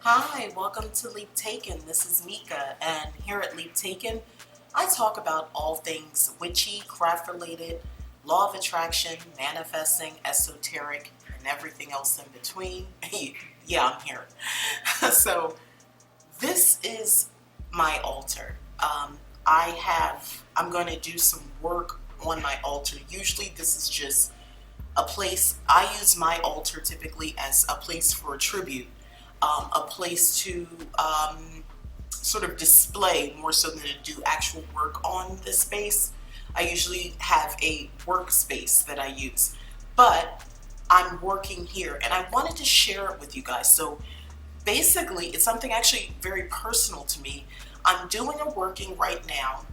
Hi, welcome to Leap Taken. This is Mika, and here at Leap Taken, I talk about all things witchy, craft related, law of attraction, manifesting, esoteric, and everything else in between. Yeah, I'm here. So, this is my altar. I'm going to do some work on my altar. Usually, this is just a place. I use my altar typically as a place for a tribute, a place to sort of display more so than to do actual work on this space. I usually have a workspace that I use, but I'm working here and I wanted to share it with you guys. So basically, it's something actually very personal to me. I'm doing a working right now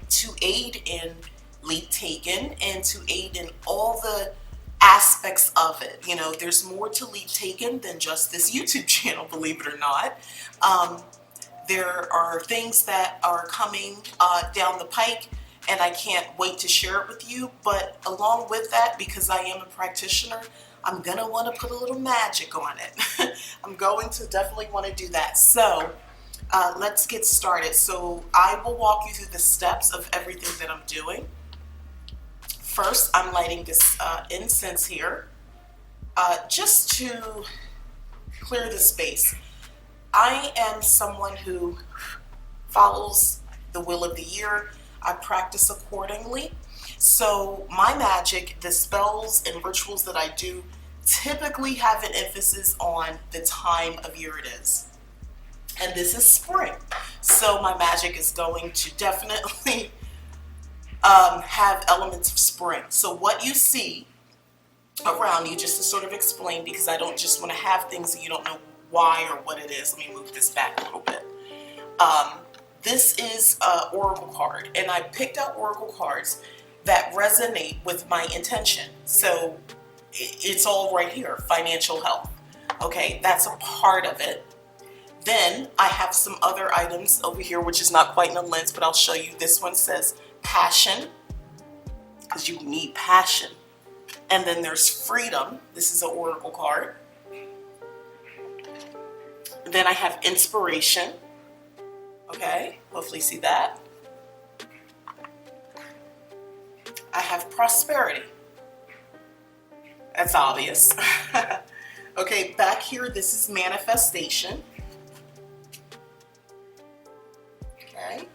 to aid in Leap Taken and to aid in all the aspects of it. You know, there's more to Leap Taken than just this YouTube channel, believe it or not. Um, there are things that are coming down the pike, and I can't wait to share it with you. But along with that, because I am a practitioner, I'm going to want to put a little magic on it. I'm going to definitely want to do that. So let's get started. So I will walk you through the steps of everything that I'm doing. First, I'm lighting this incense here just to clear the space. I am someone who follows the will of the year. I practice accordingly. So my magic, the spells and rituals that I do typically have an emphasis on the time of year it is. And this is spring. So my magic is going to definitely have elements of spring. So what you see around you, just to sort of explain, because I don't just want to have things that you don't know why or what it is. Let me move this back a little bit. This is an oracle card, and I picked out oracle cards that resonate with my intention. So it's all right here, financial health. Okay, that's a part of it. Then I have some other items over here, which is not quite in a lens, but I'll show you. This one says passion, because you need passion. And then there's freedom. This is an oracle card. Then I have inspiration. Okay, hopefully you see that. I have prosperity. That's obvious. Okay, back here, this is manifestation. Okay.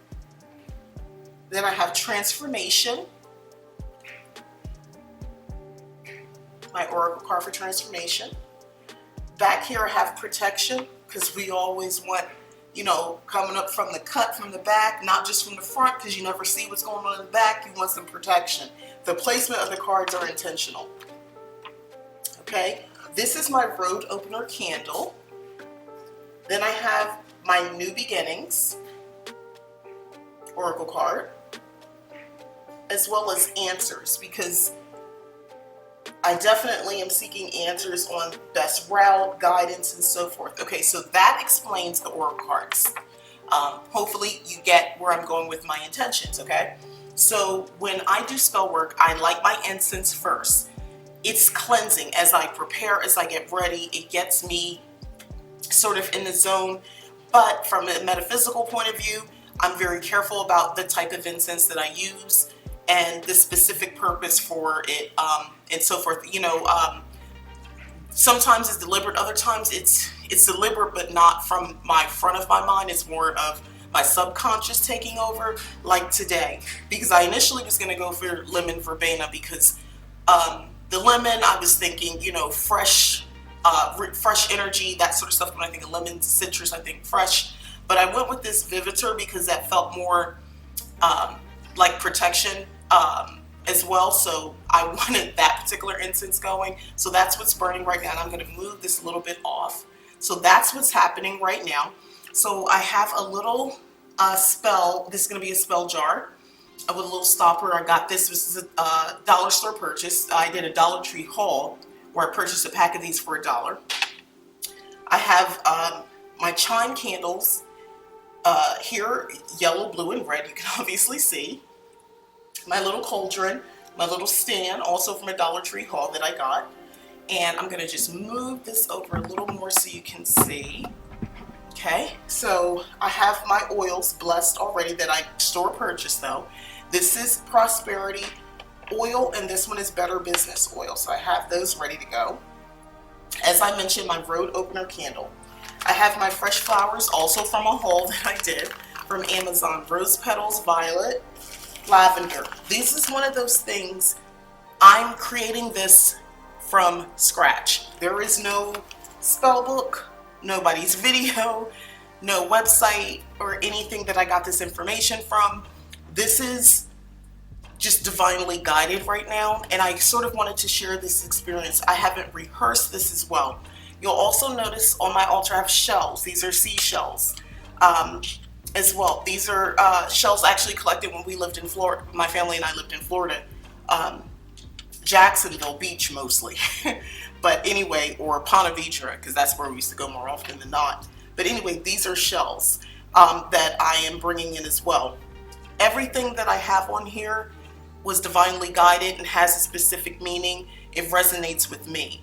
Then I have transformation. My oracle card for transformation. Back here I have protection, because we always want, you know, coming up from the cut from the back, not just from the front, because you never see what's going on in the back. You want some protection. The placement of the cards are intentional. Okay, this is my road opener candle. Then I have my new beginnings oracle card, as well as answers, because I definitely am seeking answers on best route, guidance, and so forth. Okay, so that explains the oracle cards. Hopefully you get where I'm going with my intentions, okay? So when I do spell work, I light my incense first. It's cleansing. As I prepare, as I get ready, it gets me sort of in the zone. But from a metaphysical point of view, I'm very careful about the type of incense that I use and the specific purpose for it, and so forth. You know, sometimes it's deliberate, other times it's deliberate, but not from my front of my mind. It's more of my subconscious taking over, like today, because I initially was going to go for lemon verbena, because the lemon, I was thinking, you know, fresh energy, that sort of stuff. When I think of lemon, citrus, I think fresh. But I went with this Vivitor because that felt more like protection as well. So I wanted that particular incense going. So that's what's burning right now. And I'm going to move this a little bit off. So that's what's happening right now. So I have a little spell. This is going to be a spell jar with a little stopper. I got this. This is a dollar store purchase. I did a Dollar Tree haul where I purchased a pack of these for $1. I have my chime candles here, yellow, blue, and red. You can obviously see. My little cauldron, my little stand, also from a Dollar Tree haul that I got. And I'm gonna just move this over a little more so you can see. Okay, so I have my oils blessed already that I store purchase though. This is Prosperity oil and this one is Better Business oil. So I have those ready to go. As I mentioned, my road opener candle. I have my fresh flowers also from a haul that I did from Amazon. Rose petals, violet, lavender. This is one of those things, I'm creating this from scratch. There is no spell book, nobody's video, no website or anything that I got this information from. This is just divinely guided right now, and I sort of wanted to share this experience. I haven't rehearsed this as well. You'll also notice on my altar I have shells. These are seashells as well. These are shells actually collected when we lived in Florida. My family and I lived in Florida, Jacksonville Beach mostly. But anyway, or Ponte Vedra, because that's where we used to go more often than not. But anyway, these are shells that I am bringing in as well. Everything that I have on here was divinely guided and has a specific meaning. It resonates with me.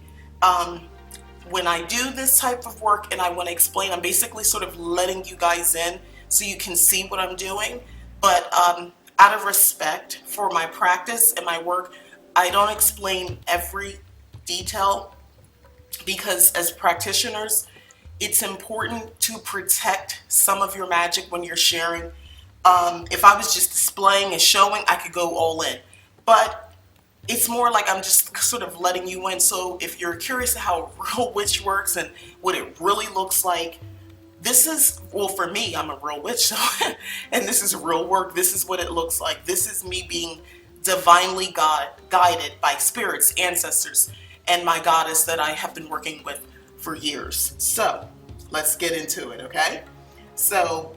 When I do this type of work and I want to explain, I'm basically sort of letting you guys in so you can see what I'm doing. But out of respect for my practice and my work, I don't explain every detail, because as practitioners, it's important to protect some of your magic when you're sharing. If I was just displaying and showing, I could go all in. But it's more like I'm just sort of letting you in. So if you're curious how a real witch works and what it really looks like, this is, well, for me, I'm a real witch, so, and this is real work. This is what it looks like. This is me being divinely guided by spirits, ancestors, and my goddess that I have been working with for years. So let's get into it, okay? So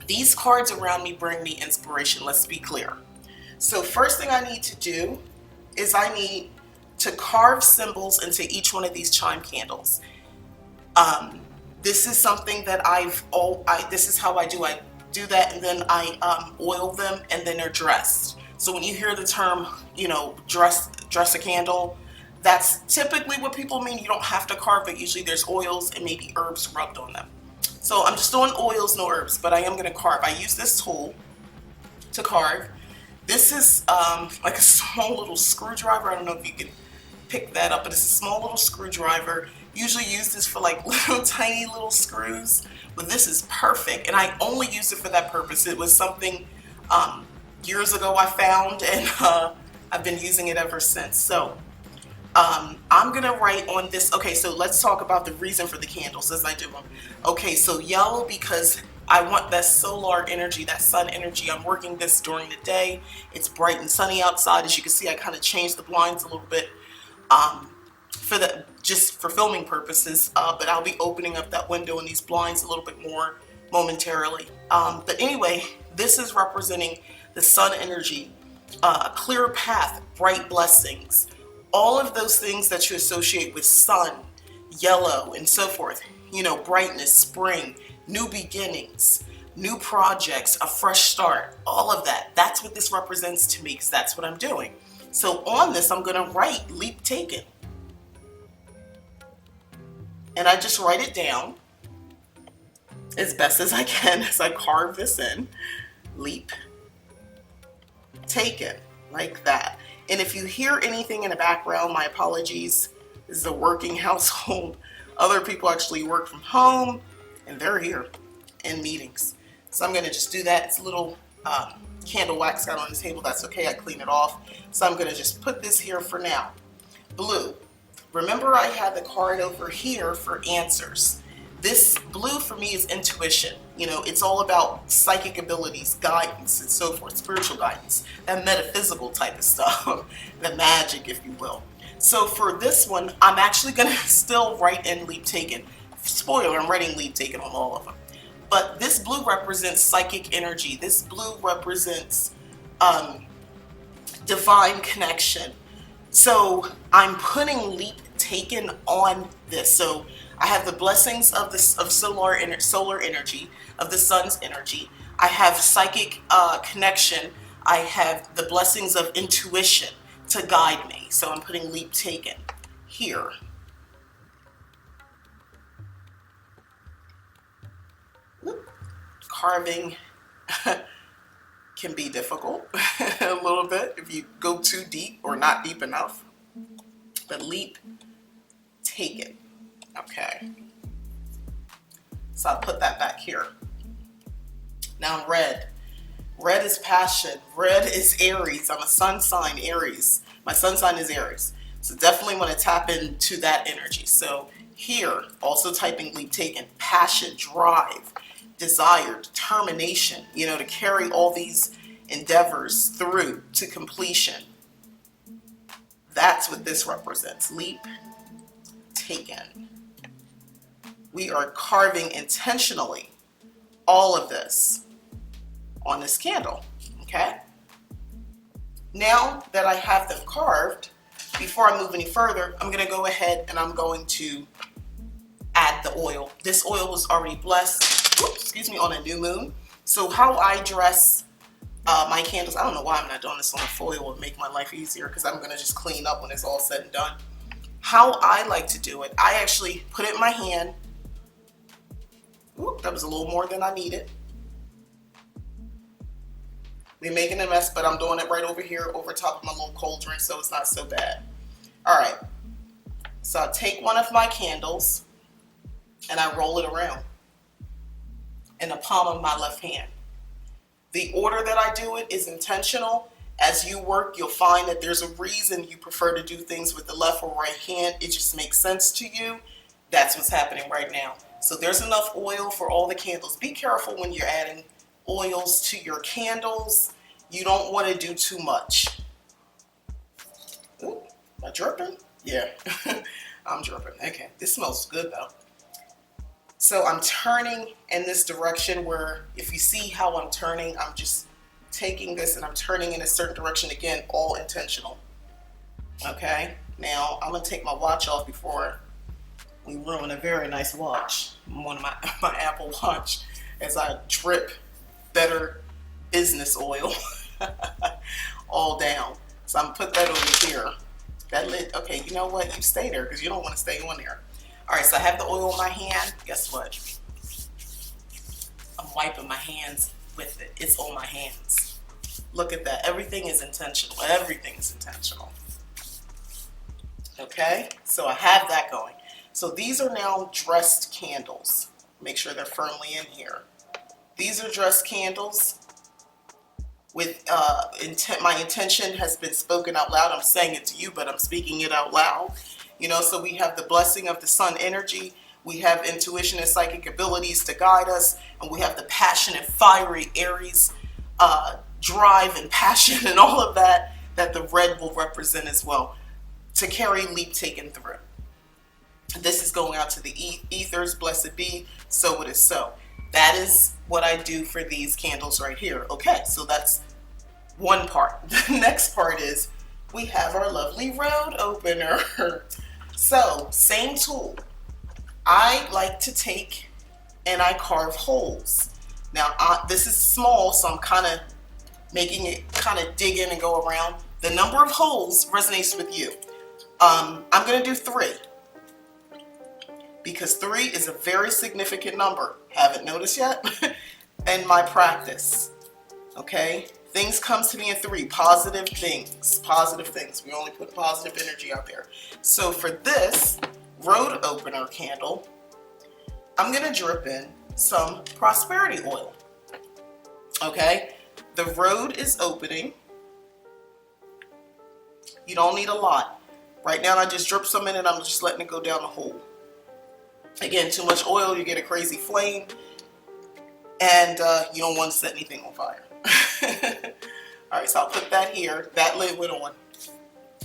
these cards around me bring me inspiration. Let's be clear. So first thing I need to do is I need to carve symbols into each one of these chime candles. This is something that this is how I do. I do that and then I oil them and then they're dressed. So when you hear the term, you know, dress a candle, that's typically what people mean. You don't have to carve it. Usually there's oils and maybe herbs rubbed on them. So I'm just doing oils, no herbs, but I am going to carve. I use this tool to carve. This is like a small little screwdriver. I don't know if you can pick that up, but it's a small little screwdriver. Usually use this for like little tiny little screws, but this is perfect. And I only use it for that purpose. It was something years ago I found, and I've been using it ever since. So I'm gonna write on this. Okay, so let's talk about the reason for the candles as I do them. Okay, so yellow, because I want that solar energy, that sun energy. I'm working this during the day. It's bright and sunny outside. As you can see, I kind of changed the blinds a little bit just for filming purposes, but I'll be opening up that window and these blinds a little bit more momentarily. But anyway, this is representing the sun energy, a clear path, bright blessings, all of those things that you associate with sun, yellow, and so forth. You know, brightness, spring, new beginnings, new projects, a fresh start, all of that. That's what this represents to me, because that's what I'm doing. So on this, I'm going to write leap taken. And I just write it down as best as I can as I carve this in. Leap taken, like that. And if you hear anything in the background, my apologies. This is a working household. Other people actually work from home and they're here in meetings. So I'm going to just do that. It's a little candle wax got on the table. That's okay. I clean it off. So I'm going to just put this here for now. Blue. Remember, I had the card over here for answers. This blue for me is intuition. You know, it's all about psychic abilities, guidance, and so forth, spiritual guidance, that metaphysical type of stuff, the magic, if you will. So for this one, I'm actually going to still write in leap taken. Spoiler, I'm writing leap taken on all of them. But this blue represents psychic energy. This blue represents divine connection. So I'm putting leap taken on this. So I have the blessings of solar energy, of the sun's energy. I have psychic connection. I have the blessings of intuition to guide me. So I'm putting leap taken here. Carving can be difficult a little bit if you go too deep or not deep enough. But leap, take it. Okay. So I'll put that back here. Now red. Red is passion. Red is Aries. I'm a sun sign, Aries. My sun sign is Aries. So definitely want to tap into that energy. So here, also typing leap, taken, passion, drive, desire, determination, you know, to carry all these endeavors through to completion. That's what this represents. Leap, taken. We are carving intentionally all of this on this candle, okay? Now that I have them carved, before I move any further, I'm gonna go ahead and I'm going to add the oil. This oil was already blessed, excuse me, on a new moon. So how I dress my candles, I don't know why I'm not doing this on a foil. It would make my life easier because I'm gonna just clean up when it's all said and done. How I like to do it, I actually put it in my hand. Oop, that was a little more than I needed. We're making a mess, but I'm doing it right over here over top of my little cauldron, so it's not so bad. All right, so I take one of my candles and I roll it around in the palm of my left hand. The order that I do it is intentional. As you work, you'll find that there's a reason you prefer to do things with the left or right hand. It just makes sense to you. That's what's happening right now. So there's enough oil for all the candles. Be careful when you're adding oils to your candles. You don't want to do too much. Ooh, am I dripping? Yeah, I'm dripping. Okay, this smells good though. So I'm turning in this direction where if you see how I'm turning, I'm just taking this and I'm turning in a certain direction. Again, all intentional. Okay, now I'm gonna take my watch off before we ruin a very nice watch. One of my Apple Watch as I drip Better Business oil all down. So I'm gonna put that over here. That lid, okay, you know what? You stay there because you don't want to stay on there. All right, so I have the oil in my hand. Guess what? I'm wiping my hands with it. It's on my hands. Look at that. Everything is intentional. Everything is intentional. Okay, so I have that going. So these are now dressed candles. Make sure they're firmly in here. These are dressed candles with intent. My intention has been spoken out loud. I'm saying it to you, but I'm speaking it out loud. You know, so we have the blessing of the sun energy. We have intuition and psychic abilities to guide us. And we have the passionate, fiery Aries drive and passion and all of that the red will represent as well. To carry leap taken through. This is going out to the ethers, blessed be, so it is so. That is what I do for these candles right here. Okay, so that's one part. The next part is we have our lovely road opener. So, same tool. I like to take and I carve holes. Now, this is small, so I'm kind of making it kind of dig in and go around. The number of holes resonates with you. I'm going to do 3. Because 3 is a very significant number. Haven't noticed yet? In my practice. Okay? Things come to me in 3. Positive things. Positive things. We only put positive energy out there. So for this road opener candle, I'm going to drip in some prosperity oil. Okay? The road is opening. You don't need a lot. Right now I just drip some in and I'm just letting it go down the hole. Again, too much oil, you get a crazy flame, and you don't want to set anything on fire. All right, so I'll put that here. That lid went on.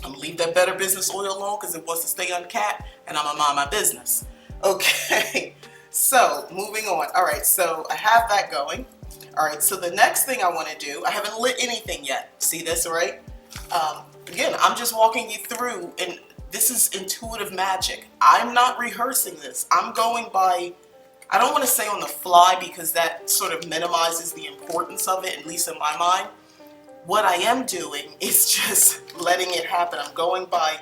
I'm gonna leave that Better Business oil alone because it wants to stay uncapped, and I'm gonna mind my business. Okay, so moving on. All right, so I have that going. All right, so the next thing I want to do, I haven't lit anything yet. See this, right? Again, I'm just walking you through, and this is intuitive magic. I'm not rehearsing this. I'm going by, I don't want to say on the fly because that sort of minimizes the importance of it, at least in my mind. What I am doing is just letting it happen. I'm going by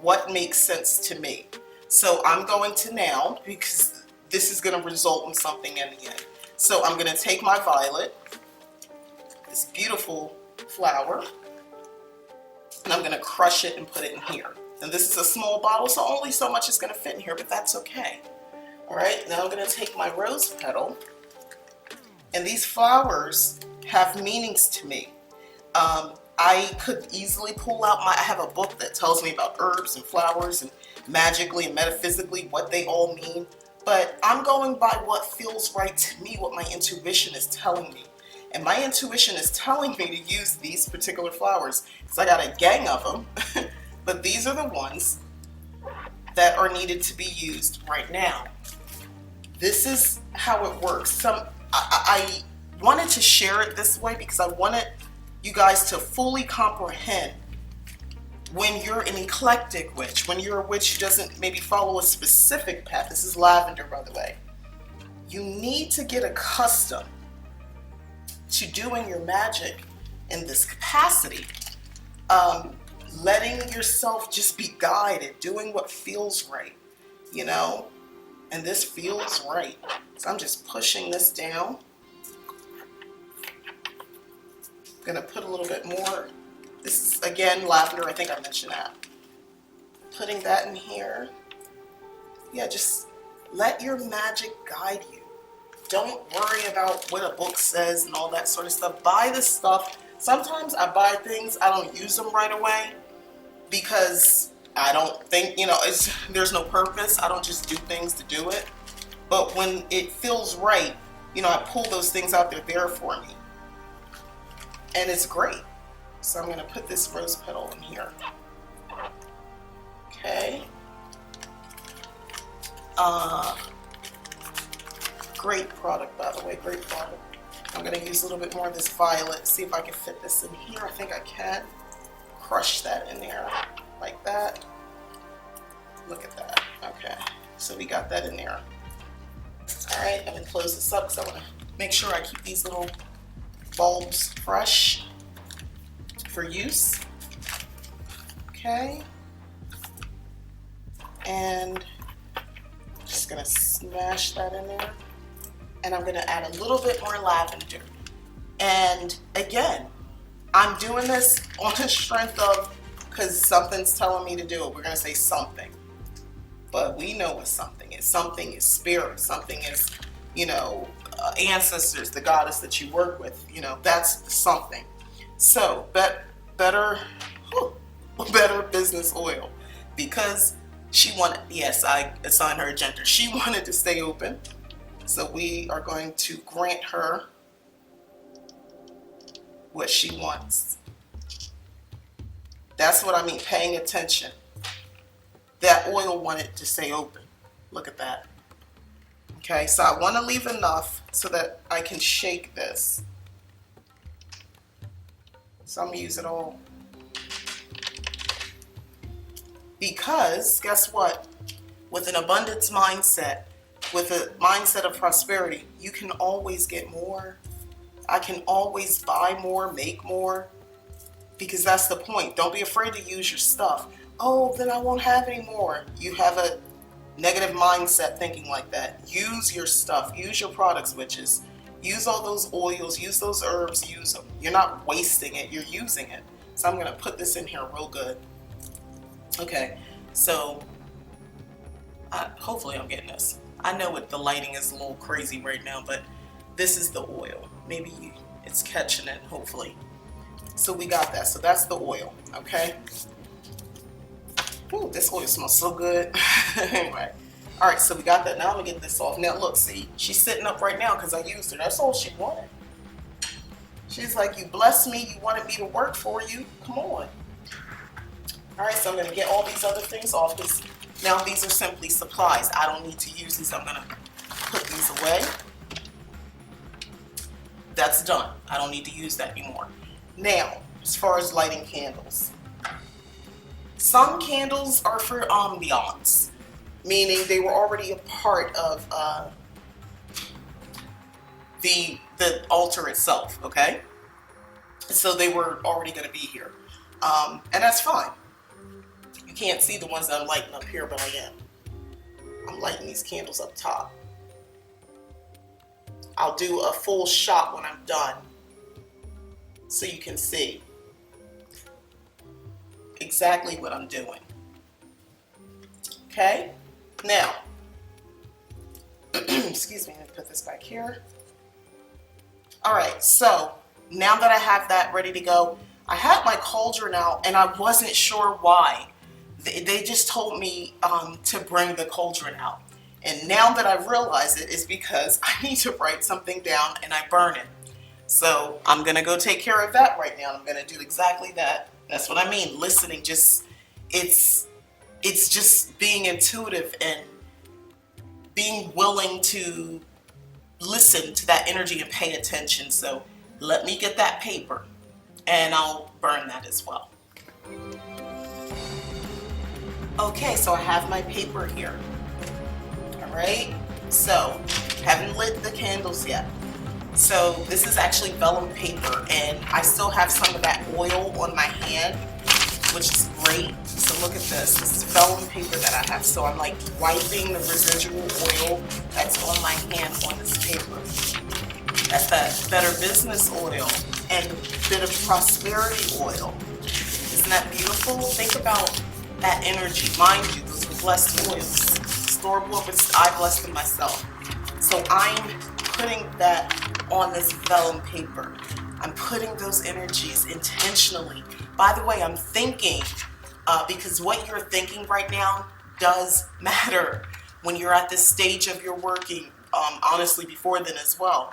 what makes sense to me. So I'm going to now, because this is going to result in something in the end. So I'm going to take my violet, this beautiful flower, and I'm going to crush it and put it in here. And this is a small bottle, so only so much is going to fit in here, but that's okay. All right, now I'm going to take my rose petal, and these flowers have meanings to me. I could easily pull out I have a book that tells me about herbs and flowers and magically and metaphysically what they all mean, but I'm going by what feels right to me, what my intuition is telling me. And my intuition is telling me to use these particular flowers. So I got a gang of them, but these are the ones that are needed to be used right now. This is how it works. I wanted to share it this way because I wanted you guys to fully comprehend when you're an eclectic witch, when you're a witch who doesn't maybe follow a specific path. This is lavender, by the way. You need to get accustomed to doing your magic in this capacity. Letting yourself just be guided, doing what feels right, you know? And this feels right. So I'm just pushing this down. I'm gonna put a little bit more. This is, again, lavender. I think I mentioned that. Putting that in here. Yeah, just let your magic guide you. Don't worry about what a book says and all that sort of stuff. Buy this stuff. Sometimes I buy things, I don't use them right away because I don't think, you know, there's no purpose. I don't just do things to do it. But when it feels right, you know, I pull those things out, they're there for me. And it's great. So I'm gonna put this rose petal in here. Okay. Great product, by the way, great product. I'm gonna use a little bit more of this violet, see if I can fit this in here. I think I can. Crush that in there like that. Look at that. Okay, so we got that in there. All right, I'm gonna close this up because I wanna make sure I keep these little bulbs fresh for use. Okay. And just gonna smash that in there. And I'm gonna add a little bit more lavender. And again, I'm doing this on the strength of, because something's telling me to do it. We're gonna say something. But we know what something is. Something is spirit. Something is, you know, ancestors, the goddess that you work with. You know, that's something. So, better business oil. Because she wanted, yes, I assigned her a gender. She wanted to stay open. So we are going to grant her what she wants. That's what I mean, paying attention. That oil wanted to stay open. Look at that. Okay, so I want to leave enough so that I can shake this. So I'm going to use it all. Because, guess what? With an abundance mindset, with a mindset of prosperity, you can always get more. I can always buy more, make more, because that's the point. Don't be afraid to use your stuff. Oh, then I won't have any more. You have a negative mindset thinking like that. Use your stuff. Use your products, witches. Use all those oils. Use those herbs. Use them. You're not wasting it. You're using it. So I'm going to put this in here real good. Okay, so hopefully I'm getting this. I know the lighting is a little crazy right now, but this is the oil. Maybe it's catching it, hopefully. So we got that. So that's the oil, okay? Ooh, this oil smells so good. Anyway, all right, so we got that. Now I'm gonna get this off. Now look, see, she's sitting up right now because I used her. That's all she wanted. She's like, you blessed me, you wanted me to work for you. Come on. All right, so I'm gonna get all these other things off because now these are simply supplies. I don't need to use these. I'm gonna put these away. That's done. I don't need to use that anymore. Now, as far as lighting candles, some candles are for ambiance, meaning they were already a part of the altar itself, okay? So they were already going to be here, and that's fine. You can't see the ones that I'm lighting up here, but I am. I'm lighting these candles up top. I'll do a full shot when I'm done so you can see exactly what I'm doing. Okay? Now, excuse me, let me put this back here. All right, so now that I have that ready to go, I had my cauldron out and I wasn't sure why. They just told me to bring the cauldron out. And now that I've realized it, is because I need to write something down and I burn it. So I'm gonna go take care of that right now. I'm gonna do exactly that. That's what I mean. Listening, just it's just being intuitive and being willing to listen to that energy and pay attention. So let me get that paper and I'll burn that as well. Okay, so I have my paper here. All right, so haven't lit the candles yet. So this is actually vellum paper and I still have some of that oil on my hand, which is great. So look at this. This is vellum paper that I have. So I'm like wiping the residual oil that's on my hand on this paper. That's that Better Business oil and a bit of prosperity oil. Isn't that beautiful? Think about that energy. Mind you, those are blessed oils. Store-bought, but I blessed them myself. So I'm putting that on this vellum paper. I'm putting those energies intentionally. By the way, I'm thinking, because what you're thinking right now does matter when you're at this stage of your working, honestly, before then as well.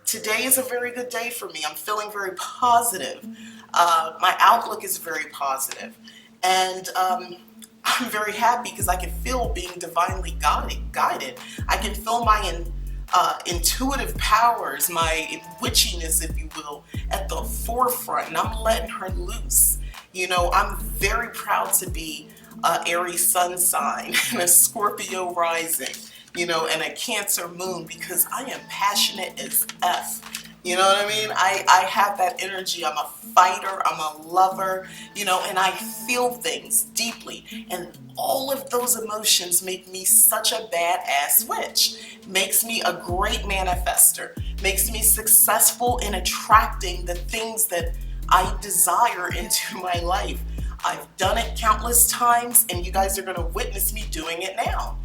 Today is a very good day for me. I'm feeling very positive. My outlook is very positive. And I'm very happy because I can feel being divinely guided. I can feel my intuitive powers, my witchiness, if you will, at the forefront, and I'm letting her loose. You know, I'm very proud to be an Aries sun sign and a Scorpio rising, you know, and a Cancer moon, because I am passionate as F. You know what I mean? I have that energy. I'm a fighter. I'm a lover, you know, and I feel things deeply. And all of those emotions make me such a badass witch. Makes me a great manifester. Makes me successful in attracting the things that I desire into my life. I've done it countless times, and you guys are going to witness me doing it now.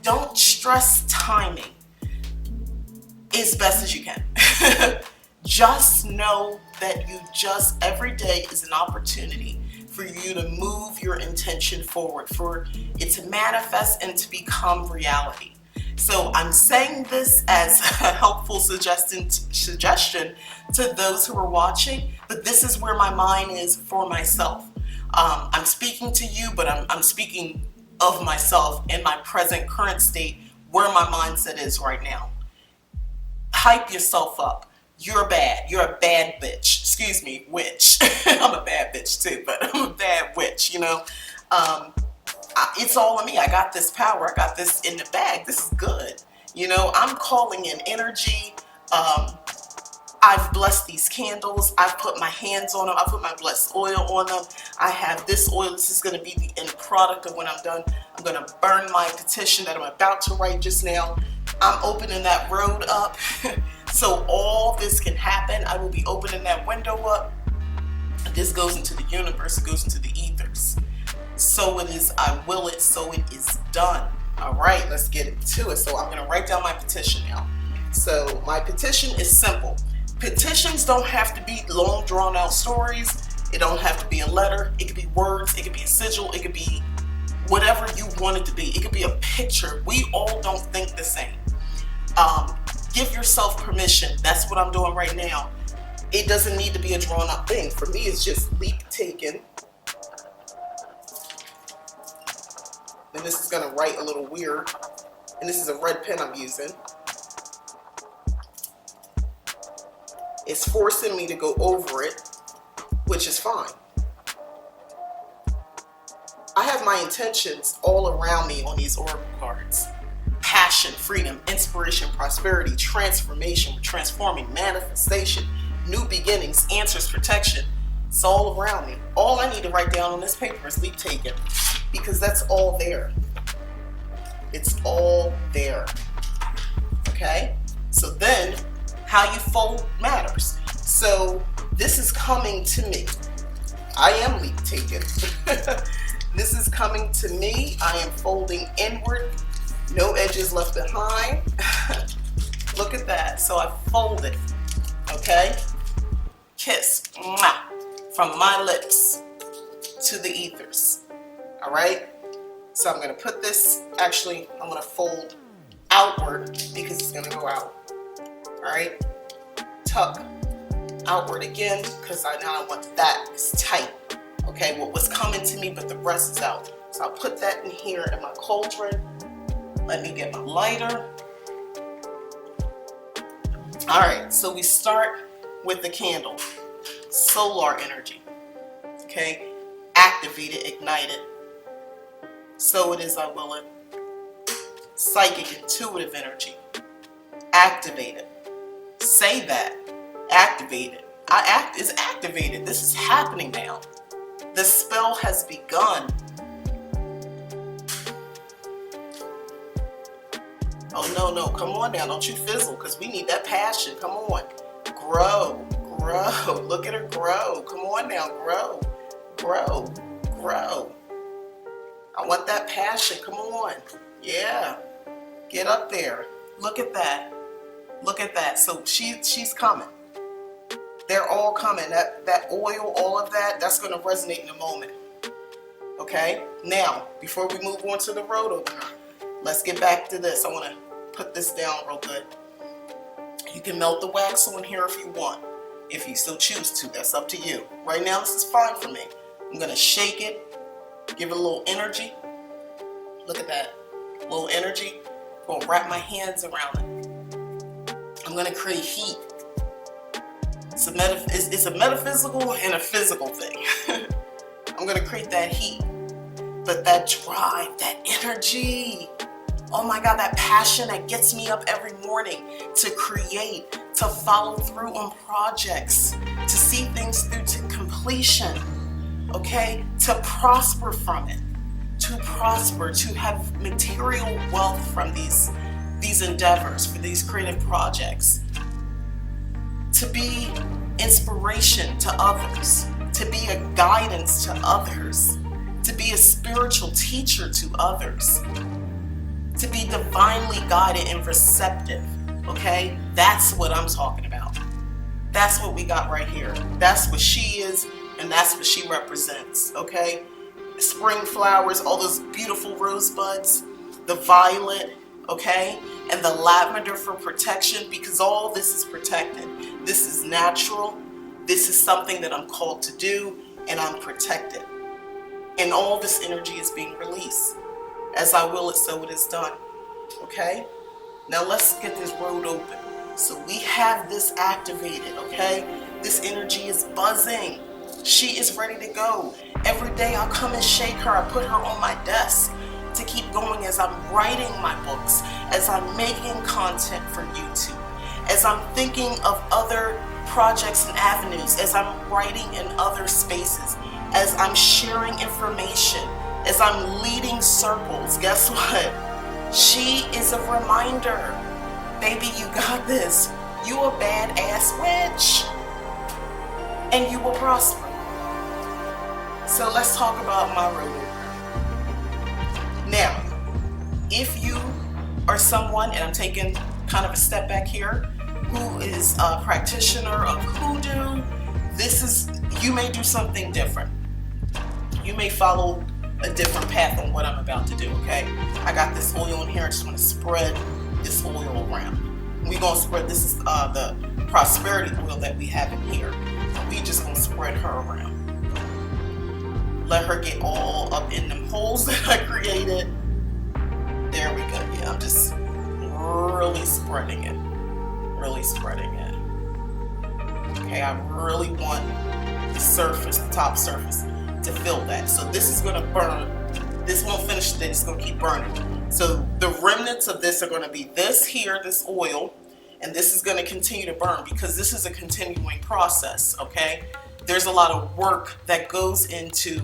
Don't stress timing. As best as you can. Just know that every day is an opportunity for you to move your intention forward, for it to manifest and to become reality. So I'm saying this as a helpful suggestion to those who are watching, but this is where my mind is for myself. I'm speaking to you, but I'm speaking of myself in my present current state, where my mindset is right now. Hype yourself up. You're bad. You're a bad bitch. Excuse me, witch. I'm a bad bitch too, but I'm a bad witch, you know. It's all in me. I got this power. I got this in the bag. This is good. You know, I'm calling in energy. I've blessed these candles. I've put my hands on them. I put my blessed oil on them. I have this oil. This is going to be the end product of when I'm done. I'm going to burn my petition that I'm about to write just now. I'm opening that road up so all this can happen. I will be opening that window up. This goes into the universe. It goes into the ethers. So it is. I will it. So it is done. All right, let's get into it. So I'm going to write down my petition now. So my petition is simple. Petitions don't have to be long, drawn out stories. It don't have to be a letter. It could be words. It could be a sigil. It could be whatever you want it to be. It could be a picture. We all don't think the same. Give yourself permission. That's what I'm doing right now. It doesn't need to be a drawn up thing. For me, it's just leap taken. And this is going to write a little weird. And this is a red pen I'm using. It's forcing me to go over it, which is fine. I have my intentions all around me on these oracle cards. Passion, freedom, inspiration, prosperity, transformation, transforming, manifestation, new beginnings, answers, protection. It's all around me. All I need to write down on this paper is leap taken, because that's all there. It's all there. Okay? So then, how you fold matters. So this is coming to me. I am leap taken. This is coming to me. I am folding inward. No edges left behind. Look at that. So I folded. Okay? Kiss. Mwah, from my lips to the ethers. All right? So I'm going to put this, actually, I'm going to fold outward because it's going to go out. All right? Tuck outward again because now I want that. It's tight. Okay? What was coming to me, but the breast is out. So I'll put that in here in my cauldron. Let me get my lighter. All right. So we start with the candle. Solar energy. Okay? Activate it, ignite it. So it is, I will it. Psychic, intuitive energy. Activate it. Say that. Activate it. Is activated. This is happening now. The spell has begun. Oh, no. Come on now. Don't you fizzle, because we need that passion. Come on. Grow. Grow. Look at her grow. Come on now. Grow. Grow. Grow. I want that passion. Come on. Yeah. Get up there. Look at that. Look at that. So she's coming. They're all coming. That oil, all of that, that's going to resonate in a moment. Okay? Now, before we move on to the road opener, let's get back to this. I want to put this down real good. You can melt the wax on here if you want. If you still choose to. That's up to you. Right now, this is fine for me. I'm going to shake it. Give it a little energy. Look at that. A little energy. I'm going to wrap my hands around it. I'm going to create heat. It's a metaphysical and a physical thing. I'm going to create that heat. But that drive, that energy, oh my God, that passion that gets me up every morning to create, to follow through on projects, to see things through to completion. Okay, to prosper from it, to prosper, to have material wealth from these endeavors, for these creative projects, to be inspiration to others, to be a guidance to others, to be a spiritual teacher to others, to be divinely guided and receptive. Okay, that's what I'm talking about. That's what we got right here. That's what she is. And that's what she represents, okay? Spring flowers, all those beautiful rosebuds, the violet, okay? And the lavender for protection, because all this is protected. This is natural. This is something that I'm called to do, and I'm protected. And all this energy is being released. As I will it, so it is done, okay? Now let's get this road open. So we have this activated, okay? This energy is buzzing. She is ready to go. Every day I'll come and shake her. I put her on my desk to keep going as I'm writing my books, as I'm making content for YouTube, as I'm thinking of other projects and avenues, as I'm writing in other spaces, as I'm sharing information, as I'm leading circles. Guess what? She is a reminder. Baby, you got this. You a badass witch. And you will prosper. So let's talk about my road opener. Now, if you are someone, and I'm taking kind of a step back here, who is a practitioner of hoodoo, you may do something different. You may follow a different path on what I'm about to do, okay? I got this oil in here. I just want to spread this oil around. We're going to spread, this is the prosperity oil that we have in here. We just going to spread her around. Let her get all up in them holes that I created. There we go. Yeah, I'm just really spreading it. Really spreading it. Okay, I really want the surface, the top surface, to fill that. So this is going to burn. This won't finish today. It's going to keep burning. So the remnants of this are going to be this here, this oil, and this is going to continue to burn because this is a continuing process, okay? There's a lot of work that goes into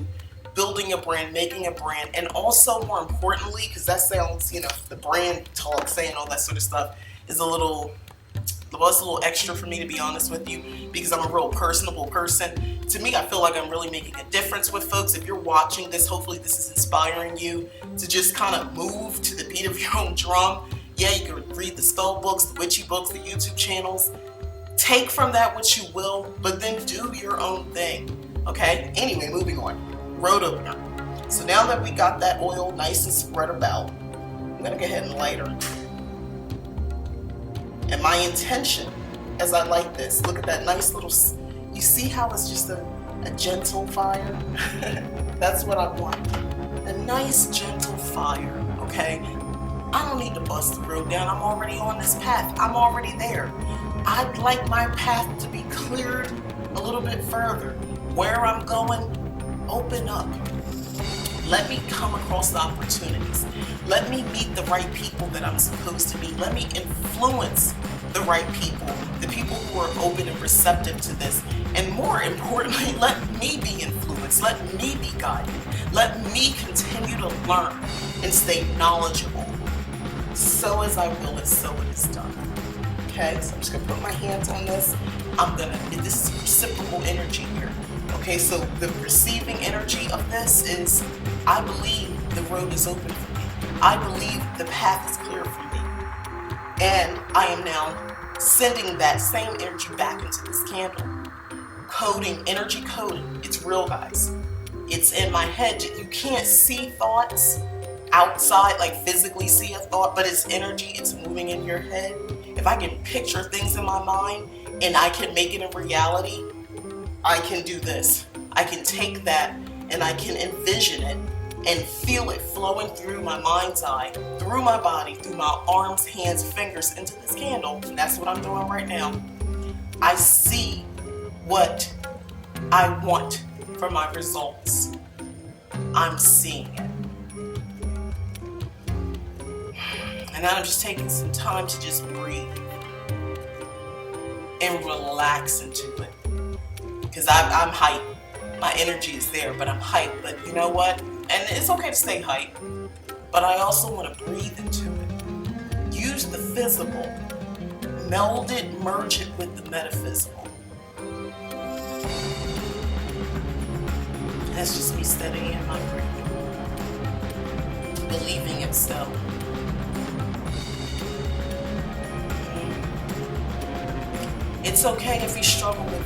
building a brand, making a brand, and also more importantly, because that sounds, the brand talk, saying all that sort of stuff is a little extra for me, to be honest with you, because I'm a real personable person. To me, I feel like I'm really making a difference with folks. If you're watching this, hopefully this is inspiring you to just kind of move to the beat of your own drum. Yeah, you can read the spell books, the witchy books, the YouTube channels. Take from that what you will, but then do your own thing. Okay? Anyway, moving on. Road opener. So now that we got that oil nice and spread about, I'm going to go ahead and light her. And my intention, as I light this, look at that nice little, you see how it's just a gentle fire? That's what I want. A nice gentle fire, okay? I don't need to bust the road down. I'm already on this path. I'm already there. I'd like my path to be cleared a little bit further. Where I'm going, open up. Let me come across the opportunities. Let me meet the right people that I'm supposed to meet. Let me influence the right people, the people who are open and receptive to this. And more importantly, let me be influenced. Let me be guided. Let me continue to learn and stay knowledgeable. So as I will it, so it is done. Okay, so I'm just gonna put my hands on this. This is reciprocal energy here. Okay, so the receiving energy of this is, I believe the road is open for me. I believe the path is clear for me. And I am now sending that same energy back into this candle. Coding, energy coding. It's real, guys. It's in my head. You can't see thoughts outside, like physically see a thought, but it's energy. It's moving in your head. If I can picture things in my mind and I can make it a reality, I can do this. I can take that and I can envision it and feel it flowing through my mind's eye, through my body, through my arms, hands, fingers, into this candle. And that's what I'm doing right now. I see what I want for my results. I'm seeing it. And now I'm just taking some time to just breathe and relax into it. Because I'm hyped. My energy is there, but I'm hyped. But you know what? And it's okay to stay hyped. But I also want to breathe into it. Use the physical. Meld it, merge it with the metaphysical. That's just me studying my breathing. Believing it so. It's okay if you struggle with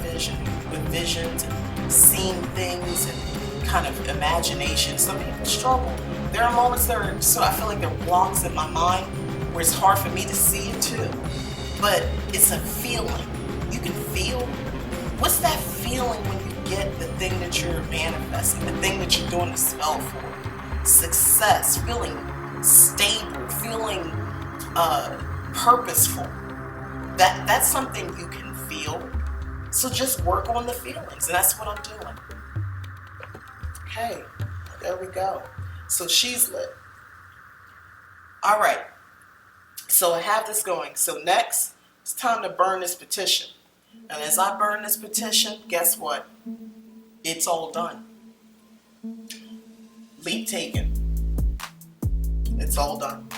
visions and seeing things and kind of imagination. Some people struggle. There are moments so I feel like there are blocks in my mind where it's hard for me to see it too. But it's a feeling. You can feel. What's that feeling when you get the thing that you're manifesting, the thing that you're doing the spell for? Success, feeling stable, feeling purposeful. That's something you can feel. So just work on the feelings, and that's what I'm doing. Okay, there we go. So she's lit. All right, so I have this going. So next, it's time to burn this petition. And as I burn this petition, guess what? It's all done. Leap taken. It's all done.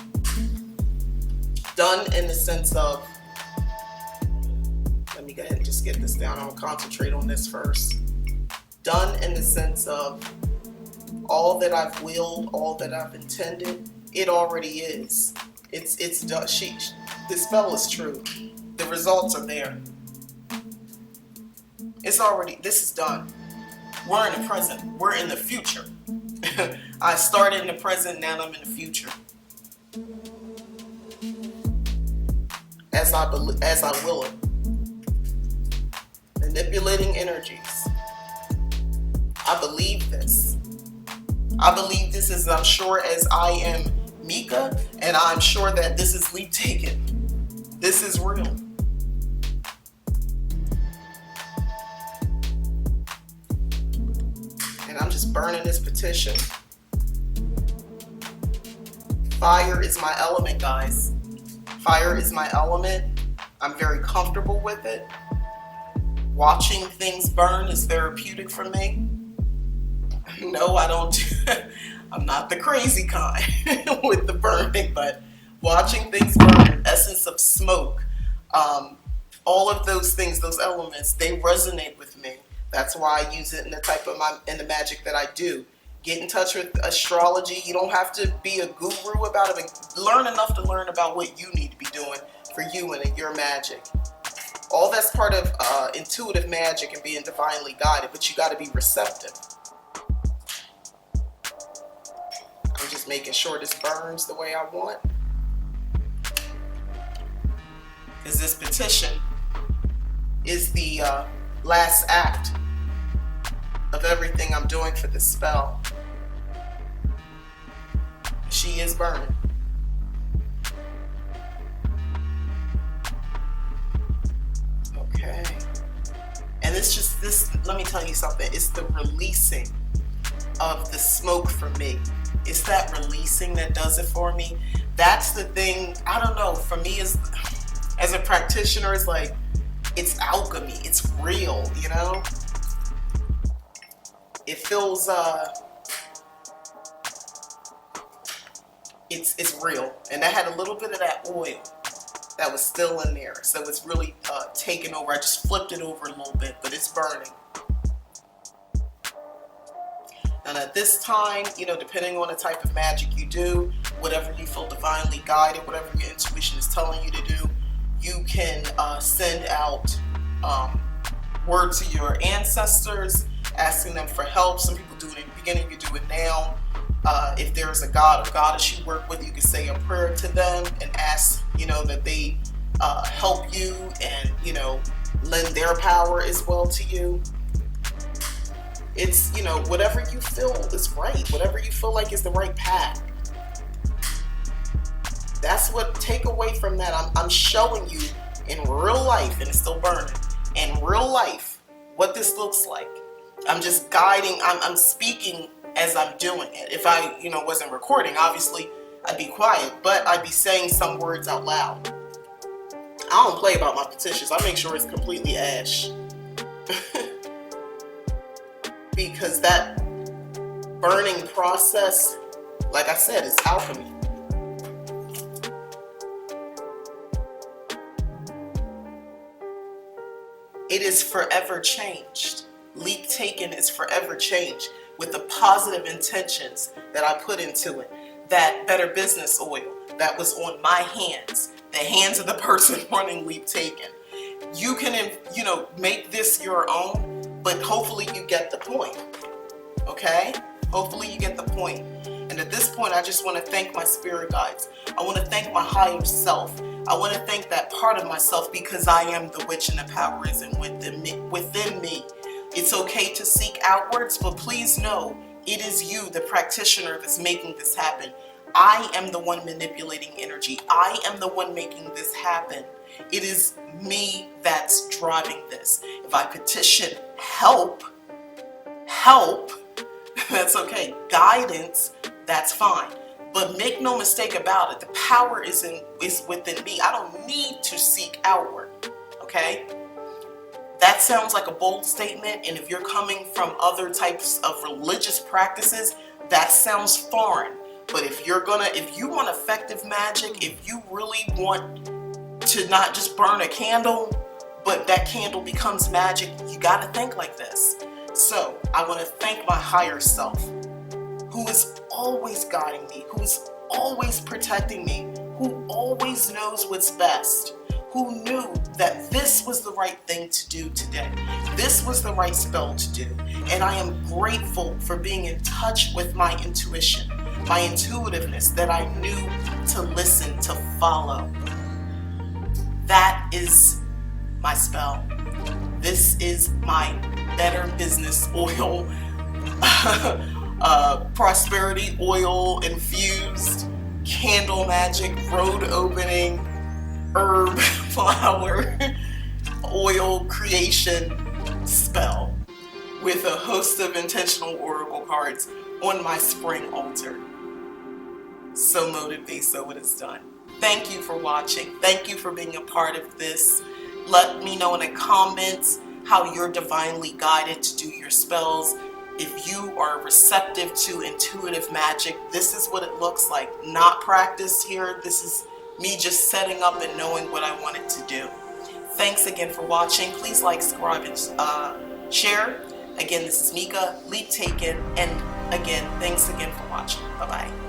Done in the sense of, let me go ahead and just get this down. I'll concentrate on this first. Done in the sense of all that I've willed, all that I've intended, it already is. It's done. This spell is true. The results are there. This is done. We're in the present. We're in the future. I started in the present, now I'm in the future. As I will it. Manipulating energies. I believe this. I believe this is as sure as I am Mika, and I'm sure that this is leap taken. This is real. And I'm just burning this petition. Fire is my element, guys. Fire is my element. I'm very comfortable with it. watching things burn is therapeutic for me. No, I don't. I'm not the crazy kind with the burning, but watching things burn, essence of smoke, all of those things, those elements, they resonate with me. That's why I use it in the magic that I do. Get in touch with astrology. You don't have to be a guru about it, but learn enough to learn about what you need to be doing for you and in your magic. All that's part of intuitive magic and being divinely guided, but you got to be receptive. I'm just making sure this burns the way I want. Because this petition is the last act of everything I'm doing for this spell. She is burning. Okay. And let me tell you something. It's the releasing of the smoke for me. It's that releasing that does it for me. That's the thing. I don't know. For me, as a practitioner, it's like, it's alchemy. It's real, you know? It feels, it's real. And I had a little bit of that oil that was still in there. So it's really taken over. I just flipped it over a little bit, but it's burning. And at this time, you know, depending on the type of magic you do, whatever you feel divinely guided, whatever your intuition is telling you to do, you can send out word to your ancestors, asking them for help. Some people do it in the beginning, you do it now. If there's a god or goddess you work with, you can say a prayer to them and ask, you know, that they help you and, you know, lend their power as well to you. It's, you know, whatever you feel is right, whatever you feel like is the right path. That's what, take away from that. I'm showing you in real life, and it's still burning, in real life, what this looks like. I'm just guiding, I'm speaking as I'm doing it. If I, you know, wasn't recording, obviously I'd be quiet, but I'd be saying some words out loud. I don't play about my petitions. I make sure it's completely ash. Because that burning process, like I said, is alchemy. It is forever changed. Leap taken is forever changed with the positive intentions that I put into it. That Better Business oil that was on my hands, the hands of the person running Leap Taken. You can, you know, make this your own. But hopefully you get the point, okay? Hopefully you get the point. And at this point, I just want to thank my spirit guides. I want to thank my higher self. I want to thank that part of myself, because I am the witch and the power is within me. It's okay to seek outwards, but please know it is you, the practitioner, that's making this happen. I am the one manipulating energy. I am the one making this happen. It is me that's driving this. If I petition help, that's okay. Guidance, that's fine. But make no mistake about it, the power is within me. I don't need to seek outward, okay? That sounds like a bold statement, and if you're coming from other types of religious practices, that sounds foreign. But if you want effective magic, if you really want to not just burn a candle, but that candle becomes magic, you got to think like this. So I want to thank my higher self, who is always guiding me, who is always protecting me, who always knows what's best, who knew that this was the right thing to do today. This was the right spell to do. And I am grateful for being in touch with my intuition, my intuitiveness, that I knew to listen, to follow. That is my spell. This is my Better Business oil, prosperity oil infused, candle magic, road opening, herb, flower, oil creation spell with a host of intentional oracle cards on my spring altar. So motivated, so it is done. Thank you for watching. Thank you for being a part of this. Let me know in the comments how you're divinely guided to do your spells. If you are receptive to intuitive magic, this is what it looks like. Not practiced here. This is me just setting up and knowing what I wanted to do. Thanks again for watching. Please like, subscribe, and share. Again, this is Mika, Leap Taken, and again, thanks again for watching. Bye-bye.